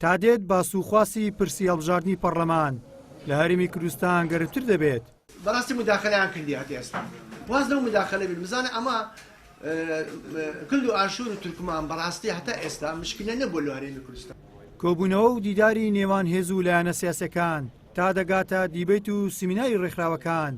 تا دێت باسوخواسی پرسی هەڵبژاردننی پەرلەمان لە هەرێمی کوردستان گەرمتر دەبێت. بەڕاستی مداخەلیان کردی هەتی ئێستا واز لەو مداخەلە بێت بزانێ ئەمە کورد و ئاشور و تورکمان بەڕاستی هەتا ئێستا مشکلە نەبووە لە هەرێمی کوردستان. کۆبوونەوە و دیداری نێوان هێز و لایەنە سیاسەکان تا دەگاتە دیبیت و سیمیناری ڕێکخراوەکان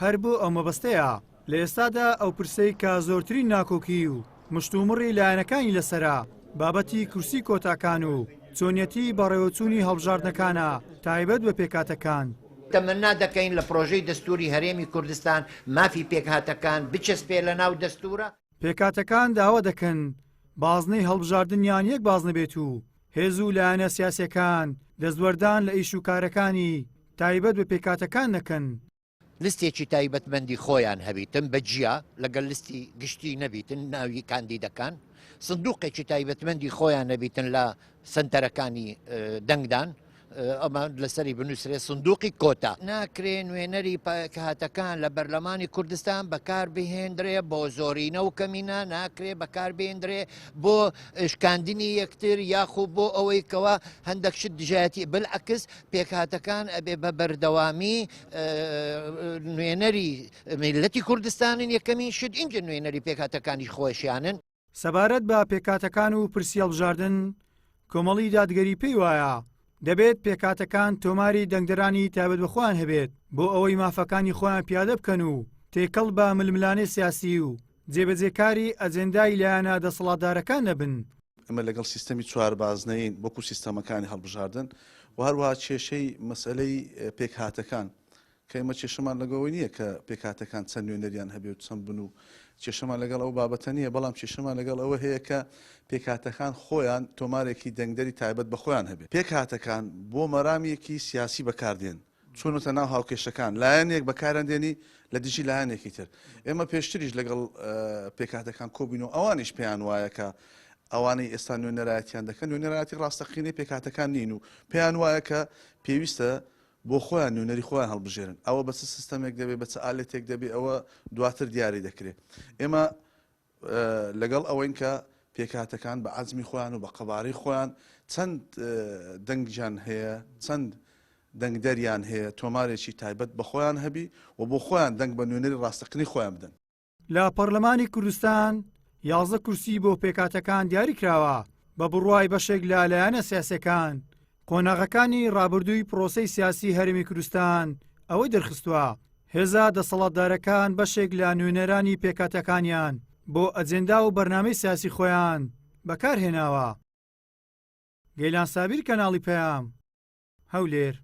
هەر بۆ ئەو مەبەستەیە لە ئێستادا ئەو پرسەی کە زۆرترین ناکۆکی و مشتومڕی لایەنەکانی لەسەرا بابەتی کورسی کۆتاکان و چۆنیەتی بەڕێوەچوونی هەڵبژاردنەکانە تایبەت بە پێکاتەکان. تەمەنا دەکەین لە پرۆژەی دەستوری هەرێمی کوردستان مافی پێکهاتەکان بچەسپێ لە ناو دەستورە. پێکاتەکان داوا دەکەن بازنەی هەڵبژاردنیان یەک باز نەبێت و هێز و لایەنە سیاسیەکان دەستوەردان لە ئیش و کارەکانی تایبەت بە پێکاتەکان نەکەن. لستێکی تایبەتمەندی خۆیان هەبیتن بەجیا لەگەڵ لستی گشتی نەبیتن ناوی کاندیدەکان سندوقێکی تایبەتمەندی خۆیان نەبیتن لە سنتەرەکانی دەنگدان ئەمە لەسەری بنووسرێ سندوقی کۆتا ناکرێ نوێنەری پێکهاتەکان لە بەرلەمانی کوردستان بەکار بهێندرێ بۆ زۆرینە و کەمینە ناکرێ بەکار بهێندرێ بۆ شکاندنی یەکتر یاخو بۆ ئەوەی کەوە هەندێک شت دژایەتی بالعکس پێکهاتەکان ئەبێ بە بەردەوامی نوێنەری میلەتی کوردستانن یەکەمین شت ئینجا نوێنەری پێکهاتەکانی خۆشیانن. سەبارەت بە پێکاتەکان و پرسی هەڵبژاردن کۆمەڵی دادگەری پێی وایە دەبێت پێکاتەکان تۆماری دەنگدەرانی تایبەت بەخۆیان هەبێت بۆ ئەوەی مافەکانی خۆیان پیادە بکەن و تێکەڵ بە ململانەی سیاسی و جێبەجێکاری ئەجێندای لایەنە دەسەڵاتدارەکان نەبن. ئەمە لەگەڵ سیستەمی چواربازنەیەین وەکو سیستەمەکانی هەڵبژاردن و هەروەها کێشەی مەسئلەی پێکهاتەکان کە ئێمە کێشەمان لەگەڵەوەی نییە کە پێکهاتەکان چەند نوێنەریان هەبێت و چەند بن و کێشەمان لەگەڵ ئەو بابەتە نییە بەڵام کێشەمان لەگەڵ ئەوە هەیە کە پێکهاتەکان خۆیان تۆمارێکی دەنگدەری تایبەت بە خۆیان هەبێت. پێکهاتەکان بۆ مەرامێکی سیاسی بەکاردێن چۆنتە ناو هاوکێشەکان لایەنێک بەکارەندێنی لە دژی لایەنێکی تر. ئێمە پێشتریش لەگەڵ پێکهاتەکان کۆبووین و ئەوانیش پێیان وایە کە ئەوانەی ئێستا نوێنەرایەتیان دەکەن نوێنەرایەتی ڕاستەقینەی پێکهاتەکان نین و پێیان وایە کە پێویستە بۆ خۆیان نوێنەری خۆیان هەڵبژێرن ئەوە بە چ سیستەمێک دەبێت بە چ ئالێتێک دەبێت ئەوە دواتر دیاری دەکرێت. ئێمە لەگەڵ ئەوەین کە پێکهاتەکان بە عەزمی خۆیان و بە قەبارەی خۆیان چەند دەنگیان هەیە چەند دەنگدەریان هەیە تۆمارێکی تایبەت بە خۆیان هەبی و بۆ خۆیان دەنگ بە نوێنەری ڕاستەقینی خۆیان بدەن. لە پەرلەمانی کوردستان 11 کورسی بۆ پێکاتەکان دیاری کراوە بە بڕوای بەشێک لە لایەنە سیاسەکان. قۆناغەکانی ڕابردووی پرۆسەی سیاسی هەرێمی کوردستان ئەوەی دەرخستووە هێزە دەسەڵاتدارەکان بەشێک لە نوێنەرانی پێکاتەکانیان بۆ ئەجێندا و بەرنامەی سیاسی خۆیان بەکارهێناوە. گەیلان سابیر کەناڵی پەیام هەولێر.